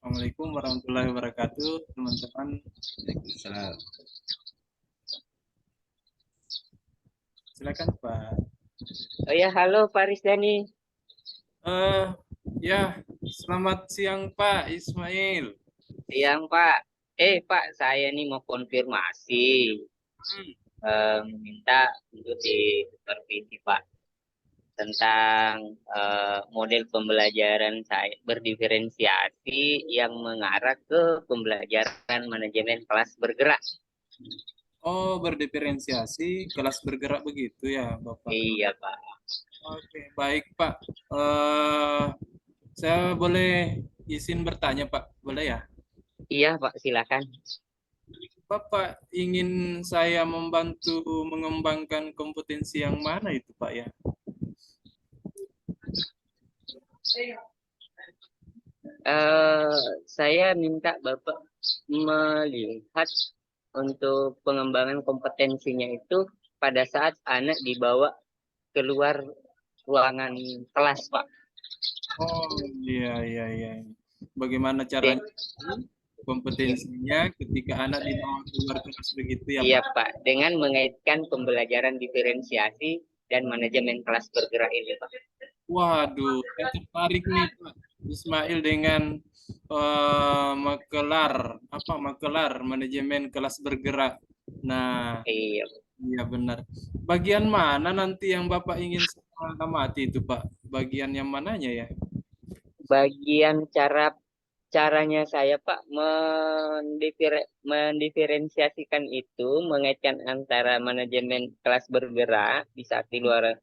Assalamualaikum warahmatullahi wabarakatuh, teman-teman. Waalaikumsalam. Silakan, Pak. Oh ya, halo Pak Rizani. Eh, ya, selamat siang, Pak Ismail. Siang Pak. Pak, saya nih mau konfirmasi. Hmm. Minta untuk supervisi Pak tentang model pembelajaran saya berdiferensiasi yang mengarah ke pembelajaran manajemen kelas bergerak. Oh, berdiferensiasi, kelas bergerak begitu ya, Bapak. Iya Pak. Oke, baik, Pak. Saya boleh izin bertanya, Pak? Boleh ya? Iya Pak, silakan. Bapak ingin saya membantu mengembangkan kompetensi yang mana itu, Pak ya? Saya minta Bapak melihat untuk pengembangan kompetensinya itu pada saat anak dibawa keluar ruangan kelas, Pak. Oh, iya, iya, iya. Bagaimana De- caranya kompetensinya ketika anak dibawa keluar kelas begitu ya, iya, Pak? Pak. Dengan mengaitkan pembelajaran diferensiasi dan manajemen kelas bergerak ini, Pak. Waduh, saya tertarik nih, Pak Ismail dengan makelar manajemen kelas bergerak. Nah, Iya, iya benar. Bagian mana nanti yang Bapak ingin saya amati itu, Pak? Bagian yang mananya ya? bagian caranya saya Pak mendiferensiasikan itu mengaitkan antara manajemen kelas bergerak di saat di luar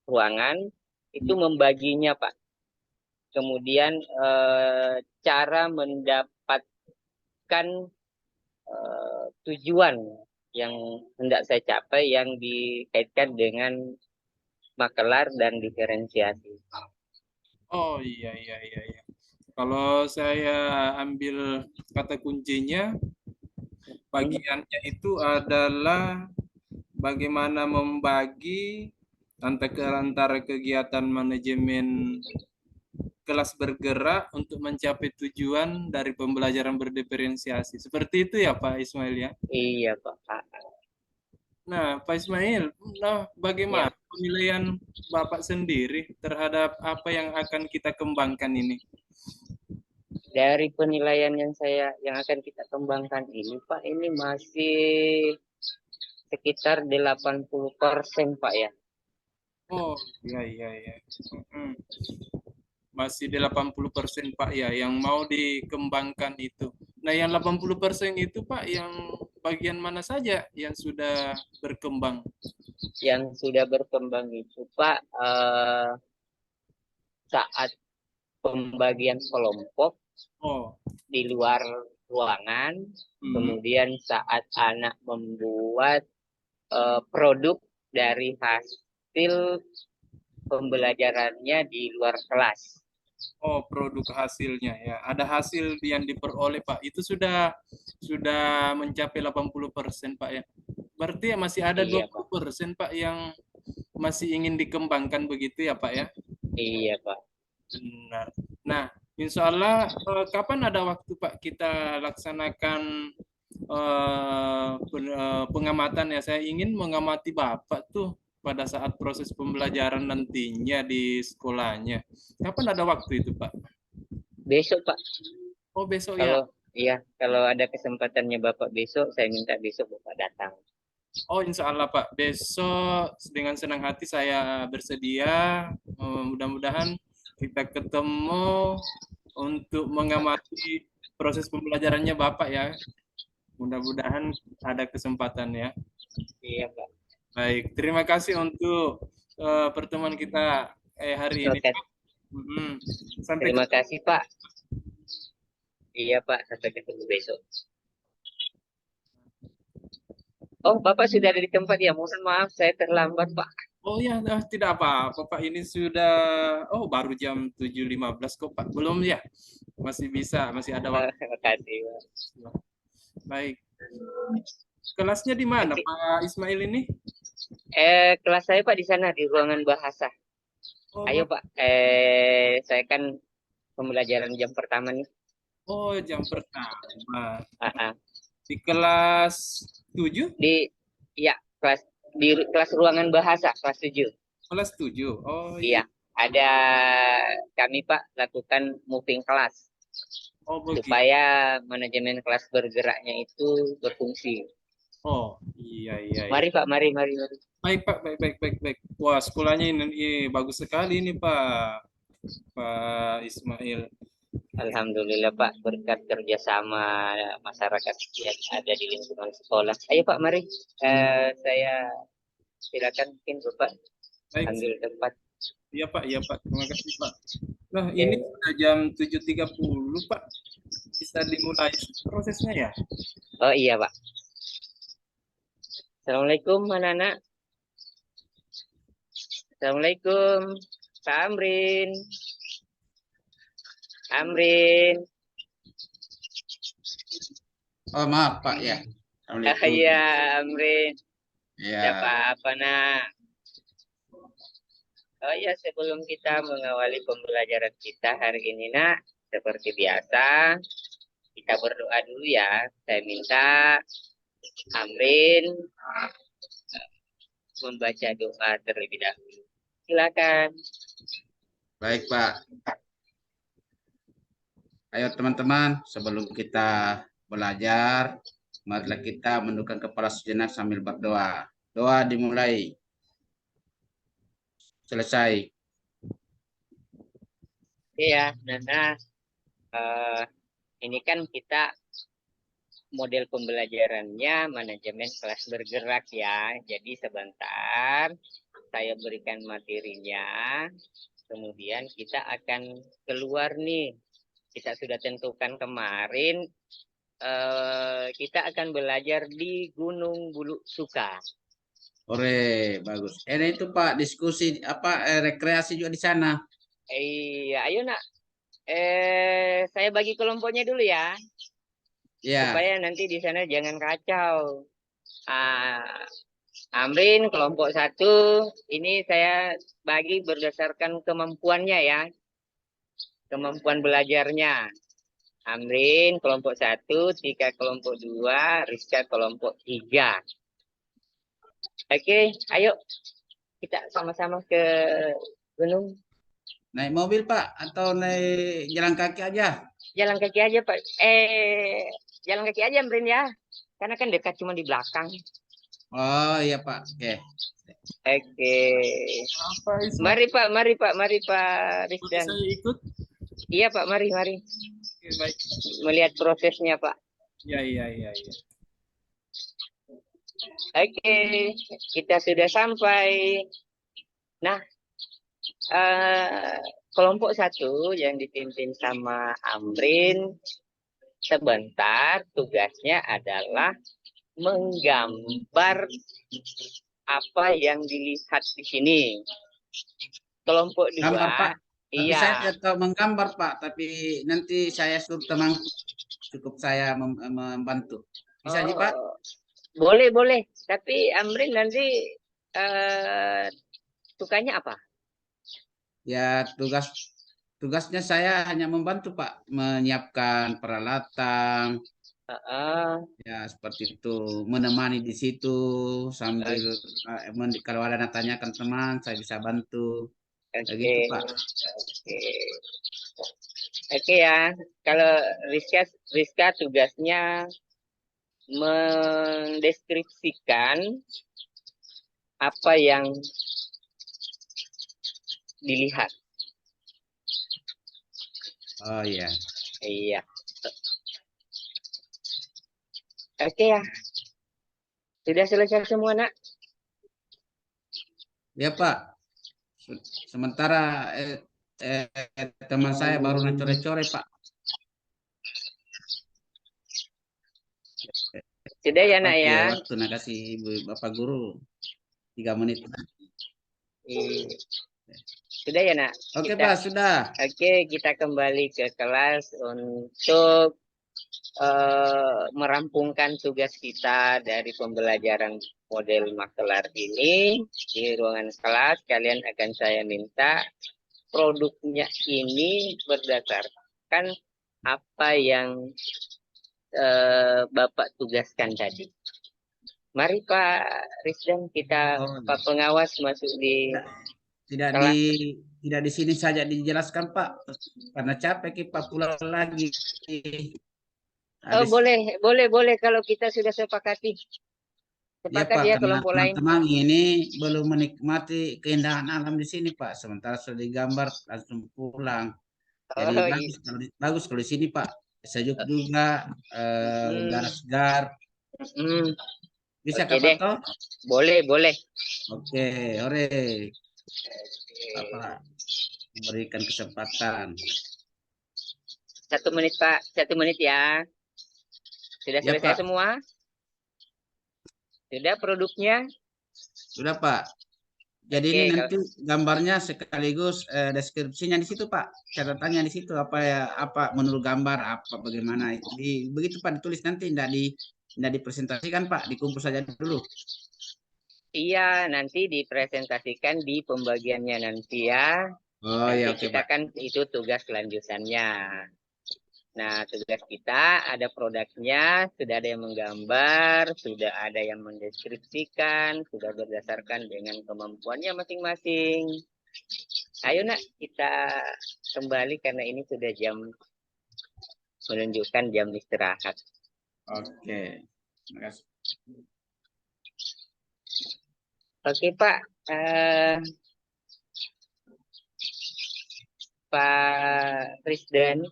ruangan itu membaginya Pak. Kemudian cara mendapatkan tujuan yang hendak saya capai yang dikaitkan dengan makelar dan diferensiasi. Oh iya iya iya iya. Kalau saya ambil kata kuncinya, bagiannya itu adalah bagaimana membagi antara kegiatan manajemen kelas bergerak untuk mencapai tujuan dari pembelajaran berdiferensiasi. Seperti itu ya Pak Ismail ya. Iya Pak. Nah, Pak Ismail, nah Ya, bagaimana penilaian Bapak sendiri terhadap apa yang akan kita kembangkan ini? dari penilaian yang akan kita kembangkan ini Pak, ini masih sekitar 80% Pak ya. Oh, iya iya iya. Mm-mm. Masih 80% Pak ya yang mau dikembangkan itu. Nah, yang 80% itu Pak yang bagian mana saja yang sudah berkembang? Yang sudah berkembang itu Pak, saat pembagian kelompok Oh, di luar ruangan, hmm. kemudian saat anak membuat produk dari hasil pembelajarannya di luar kelas. Oh, produk hasilnya ya. Ada hasil yang diperoleh Pak. Itu sudah mencapai 80% Pak ya. Berarti ya masih ada Iya Pak. 20% Pak yang masih ingin dikembangkan begitu ya Pak ya. Iya Pak. Benar. Nah, insya Allah kapan ada waktu Pak kita laksanakan pengamatan ya. Saya ingin mengamati Bapak tuh pada saat proses pembelajaran nantinya di sekolahnya. Kapan ada waktu itu Pak? Besok Pak. Oh besok ya. Kalau iya, kalau ada kesempatannya Bapak besok, saya minta besok Bapak datang. Oh insya Allah Pak. Besok dengan senang hati saya bersedia. Mudah-mudahan kita ketemu untuk mengamati proses pembelajarannya Bapak ya. Mudah-mudahan ada kesempatan ya. Iya Pak. Baik, terima kasih untuk pertemuan kita hari ini. Oke, Mm, Sampai terima ketemu. kasih Pak. Iya Pak, sampai ketemu besok. Oh, Bapak sudah ada di tempat ya. Mohon maaf, saya terlambat Pak. Oh ya, tidak apa-apa Pak. Ini sudah, baru jam 7.15 kok Pak. Belum ya? Masih bisa, masih ada waktu. Terima kasih Pak. Baik. Kelasnya di mana Oke. Pak Ismail ini? Kelas saya Pak di sana di ruangan bahasa. Ayo Oh, Pak, saya kan pembelajaran jam pertama nih. oh jam pertama. Ah, ah. Di kelas 7, Di ya kelas ruangan bahasa kelas 7. kelas 7. Oh Iya, iya. ada kami Pak lakukan moving class Oh begitu. supaya manajemen kelas bergeraknya itu berfungsi. Oh iya iya iya. Mari Pak, mari mari mari. Baik Pak, baik baik baik baik. Wah, sekolahnya ini bagus sekali ini Pak. Pak Ismail. Alhamdulillah Pak, berkat kerjasama masyarakat yang ada di lingkungan sekolah. Ayo Pak, mari. Saya silakan mungkin Bapak Baik, ambil tempat. iya Pak, iya Pak. Terima kasih Pak. Nah, ini Eh, sudah jam 7.30 Pak. Bisa dimulai prosesnya ya? oh iya Pak. Assalamualaikum anak-anak. Assalamualaikum Pak Amrin. Amrin. Oh maaf Pak ya. Assalamualaikum. Iya Amrin. Ada Ya, apa-apa nak? Oh iya, sebelum kita mengawali pembelajaran kita hari ini nak, seperti biasa, kita berdoa dulu ya. Saya minta Amrin membaca doa terlebih dahulu. Silakan. baik Pak. Ayo teman-teman, sebelum kita belajar, marilah kita menundukkan kepala sejenak sambil berdoa. Doa dimulai. Selesai. Iya, Nana. eh, ini kan kita model pembelajarannya manajemen kelas bergerak ya. Jadi sebentar saya berikan materinya, kemudian kita akan keluar nih. Kita sudah tentukan kemarin, kita akan belajar di Gunung Bulu Suka. Ore, bagus. Ini itu Pak, diskusi apa rekreasi juga di sana. Iya, ayo nak. Saya bagi kelompoknya dulu ya, Ya, supaya nanti di sana jangan kacau. Ah, Amrin kelompok satu, ini saya bagi berdasarkan kemampuannya ya, kemampuan belajarnya. Amrin kelompok satu, Tika kelompok dua, Rizka kelompok tiga. Oke, ayo kita sama-sama ke gunung. naik mobil Pak atau naik jalan kaki aja? Jalan kaki aja Pak. Jalan kaki aja Amrin ya, karena kan dekat cuma di belakang. Oh iya Pak. Oke. Oke. Apa Ismail? Mari Pak, mari Pak, mari Pak Boleh Rizdan. saya ikut? Iya Pak, mari, mari. Oke, baik. Melihat prosesnya Pak. Iya, iya, iya, iya. Oke, kita sudah sampai. Nah, kelompok satu yang dipimpin sama Amrin, sebentar tugasnya adalah menggambar apa yang dilihat di sini. Kelompok Gambar Pak. dua, Tapi saya iya. tidak tahu menggambar Pak. Tapi nanti saya suruh teman cukup saya membantu. Bisa sih Pak? Oh, boleh, boleh. Tapi Amrin nanti eh, sukanya apa? Ya tugasnya saya hanya membantu Pak, menyiapkan peralatan, Heeh, ya seperti itu, menemani di situ sambil oke, kalau ada yang tanyakan teman, saya bisa bantu. oke, Begitu Pak. oke. Oke ya. Kalau Rizka, Rizka tugasnya mendeskripsikan apa yang dilihat. Oh iya. Iya. Oke ya. Sudah selesai semua, Nak? Ya Pak. Sementara teman saya baru ngecore-core Pak. Sudah ya, Nak Oke, ya? waktu nak kasih Ibu Bapak Guru 3 menit. Iya. Sudah ya, Nak? Oke Kita Pak, sudah. Oke, kita kembali ke kelas untuk merampungkan tugas kita dari pembelajaran model makelar ini di ruangan kelas, kalian akan saya minta produknya ini berdasarkan apa yang Bapak tugaskan tadi. Mari Pak Rizdan, kita Pak pengawas masuk di Tidak kelas. tidak di sini saja dijelaskan Pak, karena capek Pak pulang lagi. Oh, boleh kalau kita sudah sepakati. Ya Sepakat Pak, ya karena kelompok lain. teman-teman ini belum menikmati keindahan alam di sini Pak. Sementara sudah digambar langsung pulang. Jadi Oh, bagus kalau di sini Pak. Sejuk juga, udara segar. Bisa Oke Kak deh. Pato? Boleh. Oke, ore. Apa memberikan kesempatan. 1 menit Pak, 1 menit ya. Sudah Ya selesai Pak, semua? Sudah produknya? sudah Pak. Jadi Oke, ini nanti gambarnya sekaligus deskripsinya di situ Pak. Catatannya di situ apa menurut gambar apa bagaimana begitu Pak ditulis nanti tidak dipresentasikan Pak, dikumpul saja dulu. Iya, nanti dipresentasikan di pembagiannya nanti ya. Oh Nanti ya oke kita Pak. kan itu tugas lanjutannya. Nah, tugas kita ada produknya, sudah ada yang menggambar, sudah ada yang mendeskripsikan, sudah berdasarkan dengan kemampuannya masing-masing. Ayo nak, kita kembali karena ini sudah menunjukkan jam istirahat. Oke. Terima kasih. Oke Pak, Pak Rizdan.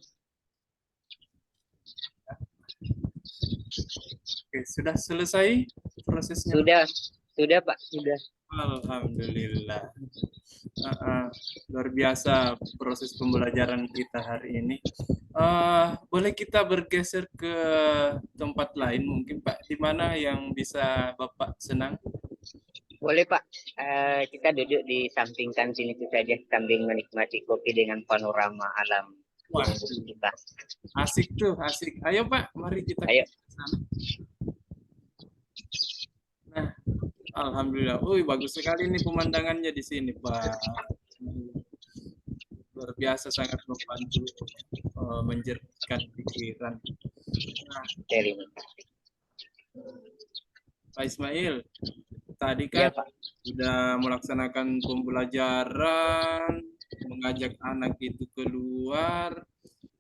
Oke, sudah selesai prosesnya? Sudah Pak, sudah. Alhamdulillah. Luar biasa proses pembelajaran kita hari ini. Boleh kita bergeser ke tempat lain mungkin Pak, di mana yang bisa Bapak senang? Boleh Pak, kita duduk di samping kantin itu saja sambil menikmati kopi dengan panorama alam. Wah, kita. Asik tuh, asik. Ayo Pak, mari kita Ayo. ke sana. Nah, alhamdulillah. Bagus sekali nih pemandangannya di sini Pak. Luar biasa, sangat membantu menjernihkan pikiran. Nah, Pak Ismail, tadi kan sudah melaksanakan pembelajaran, mengajak anak itu keluar,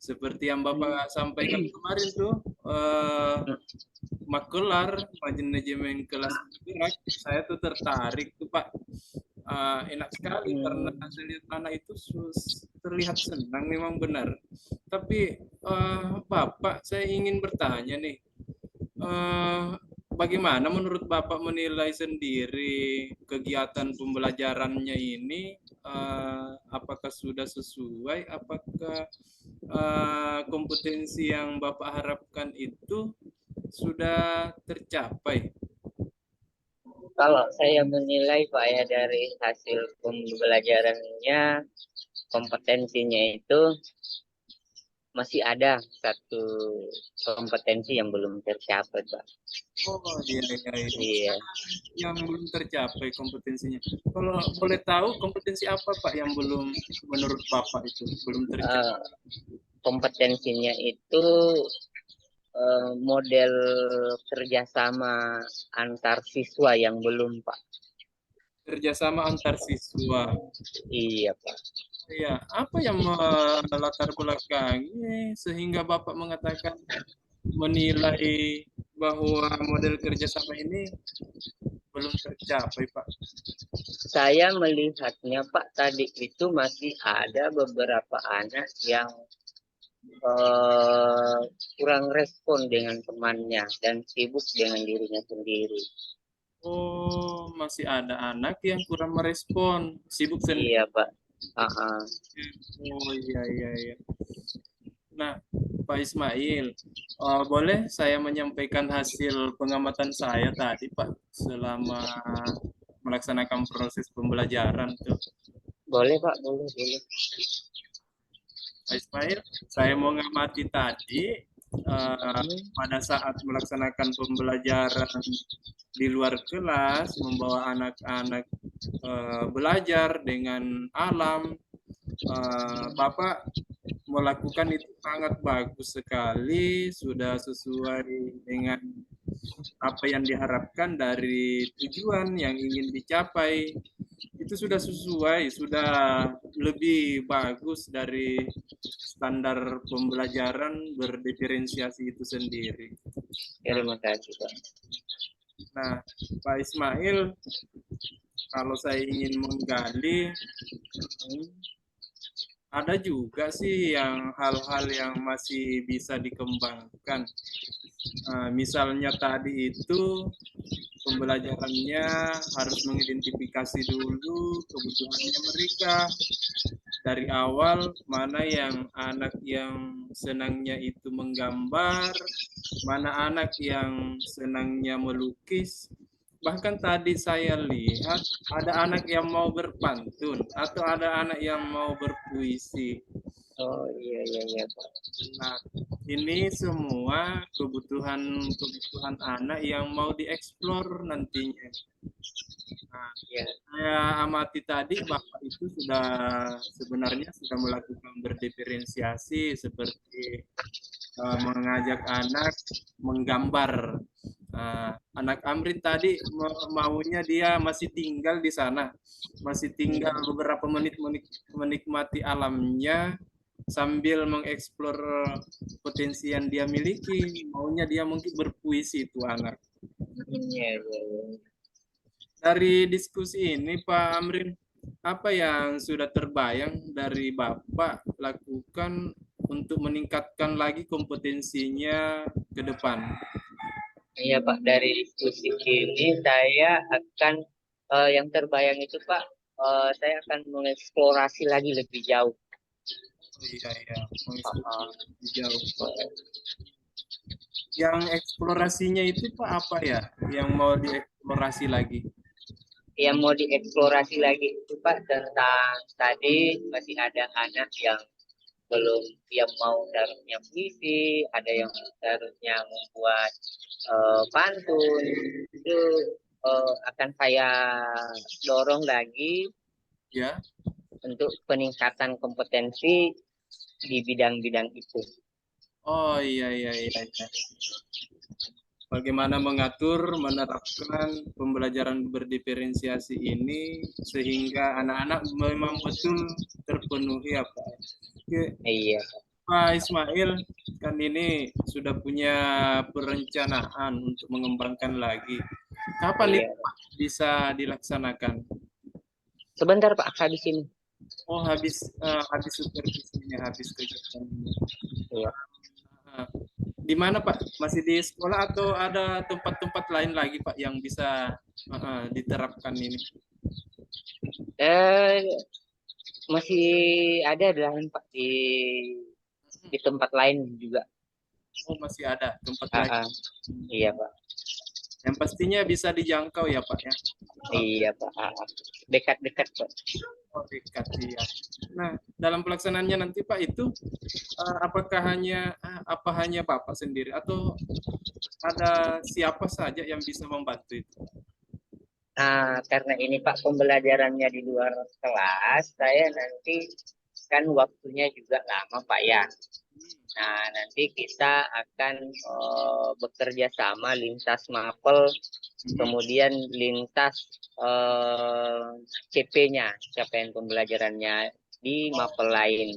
seperti yang Bapak sampaikan kemarin tuh, makelar, manajemen kelas gerak, saya tuh tertarik tuh Pak. Enak sekali karena saya lihat anak itu terlihat senang, memang benar. Tapi Bapak, saya ingin bertanya nih, bagaimana menurut Bapak menilai sendiri kegiatan pembelajarannya ini? Apakah sudah sesuai? Apakah kompetensi yang Bapak harapkan itu sudah tercapai? Kalau saya menilai Pak ya dari hasil pembelajarannya, kompetensinya itu masih ada satu kompetensi yang belum tercapai Pak. Oh iya. Yang belum tercapai kompetensinya. Kalau boleh tahu kompetensi apa Pak yang belum menurut Bapak itu belum tercapai? Kompetensinya itu model kerjasama antar siswa yang belum Pak. Kerjasama antar siswa. Iya Pak. Iya, apa yang melatar belakangi sehingga Bapak mengatakan menilai bahwa model kerjasama ini belum tercapai Pak? Saya melihatnya Pak tadi itu masih ada beberapa anak yang kurang respon dengan temannya dan sibuk dengan dirinya sendiri. Oh, masih ada anak yang kurang merespon, sibuk sendiri. Iya Pak. Oh iya. Nah, Pak Ismail, boleh saya menyampaikan hasil pengamatan saya tadi Pak selama melaksanakan proses pembelajaran tuh? Boleh Pak, boleh. Pak Ismail, saya mau ngamati tadi pada saat melaksanakan pembelajaran di luar kelas, membawa anak-anak belajar dengan alam, Bapak melakukan itu sangat bagus sekali, sudah sesuai dengan apa yang diharapkan dari tujuan yang ingin dicapai. Itu sudah sesuai, sudah lebih bagus dari standar pembelajaran berdiferensiasi itu sendiri. Terima kasih, Pak. Nah, Pak Ismail, kalau saya ingin menggali, ada juga sih yang hal-hal yang masih bisa dikembangkan. Misalnya tadi itu pembelajarannya harus mengidentifikasi dulu kebutuhannya mereka dari awal, mana yang anak yang senangnya itu menggambar, mana anak yang senangnya melukis. Bahkan tadi saya lihat ada anak yang mau berpantun atau ada anak yang mau berpuisi. Oh iya Pak. Nah, ini semua kebutuhan anak yang mau dieksplor nantinya. Nah, Ya. saya amati tadi Bapak itu sebenarnya sudah melakukan berdiferensiasi seperti mengajak anak menggambar. Anak Amrin tadi maunya dia masih tinggal di sana, masih tinggal beberapa menit menikmati alamnya sambil mengeksplor potensi yang dia miliki. Maunya dia mungkin berpuisi itu anak. Iya. Dari diskusi ini Pak Amrin, apa yang sudah terbayang dari Bapak lakukan untuk meningkatkan lagi kompetensinya ke depan? Iya Pak, dari diskusi ini saya akan yang terbayang itu Pak, saya akan mengeksplorasi lagi lebih jauh. Iya, mengeksplorasi lebih jauh. Yang eksplorasinya itu Pak apa ya? Yang mau dieksplorasi lagi? Yang mau dieksplorasi lagi itu Pak tentang tadi masih ada anak yang belum, yang mau seharusnya puisi, ada yang seharusnya membuat pantun. Itu akan saya dorong lagi Ya. untuk peningkatan kompetensi di bidang-bidang itu. Oh iya. Bagaimana mengatur, menerapkan pembelajaran berdiferensiasi ini sehingga anak-anak memang betul terpenuhi apa? Oke, Iya. Pak Ismail, kan ini sudah punya perencanaan untuk mengembangkan lagi. Kapan Iya. itu Pak bisa dilaksanakan? Sebentar Pak, habis ini. Oh, habis supervisinya, habis kegiatannya. Iya. Di mana Pak? Masih di sekolah atau ada tempat-tempat lain lagi Pak yang bisa diterapkan ini? Masih ada lain Pak di tempat lain juga. Oh, masih ada tempat lain. Iya Pak. Yang pastinya bisa dijangkau ya Pak ya? Iya Pak. Dekat-dekat Pak. Oh, dekat ya. Nah, dalam pelaksanaannya nanti Pak itu apakah hanya Bapak sendiri atau ada siapa saja yang bisa membantu itu? Nah, karena ini Pak pembelajarannya di luar kelas, saya nanti kan waktunya juga lama Pak ya. Nah, nanti kita akan bekerja sama lintas Mapel, kemudian lintas CP-nya, capaian pembelajarannya di Mapel lain.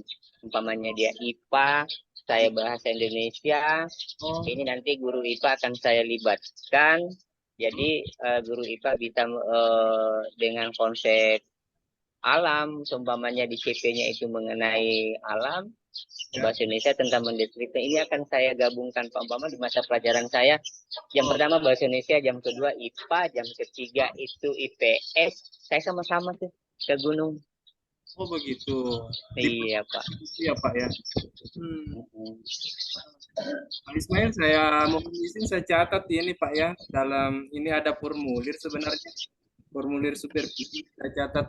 Umpamanya dia IPA, saya bahasa Indonesia, ini nanti guru IPA akan saya libatkan. Jadi guru IPA bisa dengan konsep alam, umpamanya di CP-nya itu mengenai alam, bahasa Indonesia tentang mendeskripsi. Ini akan saya gabungkan Pak umpama di masa pelajaran saya. Jam pertama bahasa Indonesia, jam kedua IPA, jam ketiga itu IPS. Saya sama-sama tuh ke gunung. Oh begitu. Iya Pak. Iya Pak ya. Pak Ismail, saya mohon izin saya catat ini Pak ya. Dalam ini ada formulir sebenarnya. Formulir supervisi saya catat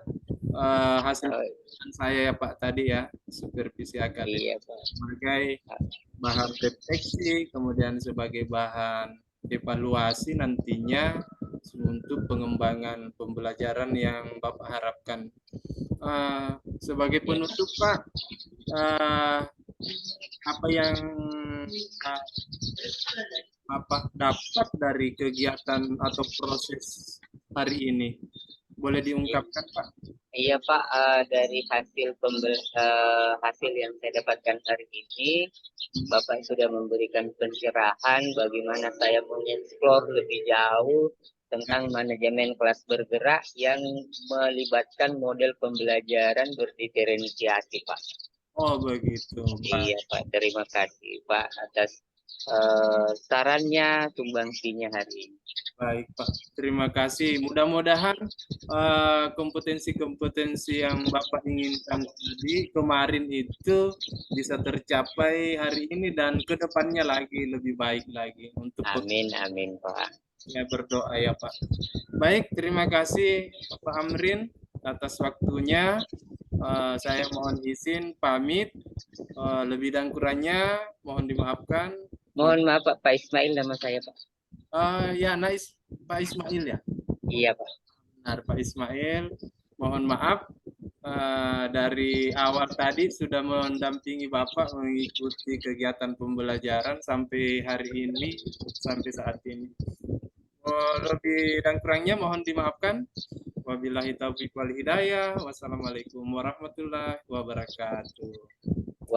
hasil Oh, saya ya Pak tadi ya, supervisi akademik iya Pak. sebagai bahan refleksi, kemudian sebagai bahan evaluasi nantinya untuk pengembangan pembelajaran yang Bapak harapkan. Sebagai penutup Pak, apa yang Bapak dapat dari kegiatan atau proses hari ini? Boleh diungkapkan Pak? Iya Pak, dari hasil yang saya dapatkan hari ini, Bapak sudah memberikan pencerahan bagaimana saya mengeksplor lebih jauh tentang manajemen kelas bergerak yang melibatkan model pembelajaran berdiferensiasi Pak. Oh begitu Pak. Iya Pak, terima kasih Pak atas sarannya, sumbangsinya hari ini. Baik Pak, terima kasih. Mudah-mudahan kompetensi-kompetensi yang Bapak inginkan tadi kemarin itu bisa tercapai hari ini dan ke depannya lagi lebih baik lagi untuk Amin, amin Pak. saya berdoa ya Pak. Baik, terima kasih Pak Amrin atas waktunya. Saya mohon izin pamit. Lebih dan kurangnya mohon dimaafkan. Mohon maaf Pak Ismail nama saya Pak. Ya, nice Pak Ismail ya. Iya Pak. Benar Pak Ismail. Mohon maaf dari awal tadi sudah mendampingi Bapak mengikuti kegiatan pembelajaran sampai hari ini, sampai saat ini. Lebih dan kurangnya mohon dimaafkan. Wabillahi taufiq wal hidayah. Wassalamualaikum warahmatullahi wabarakatuh.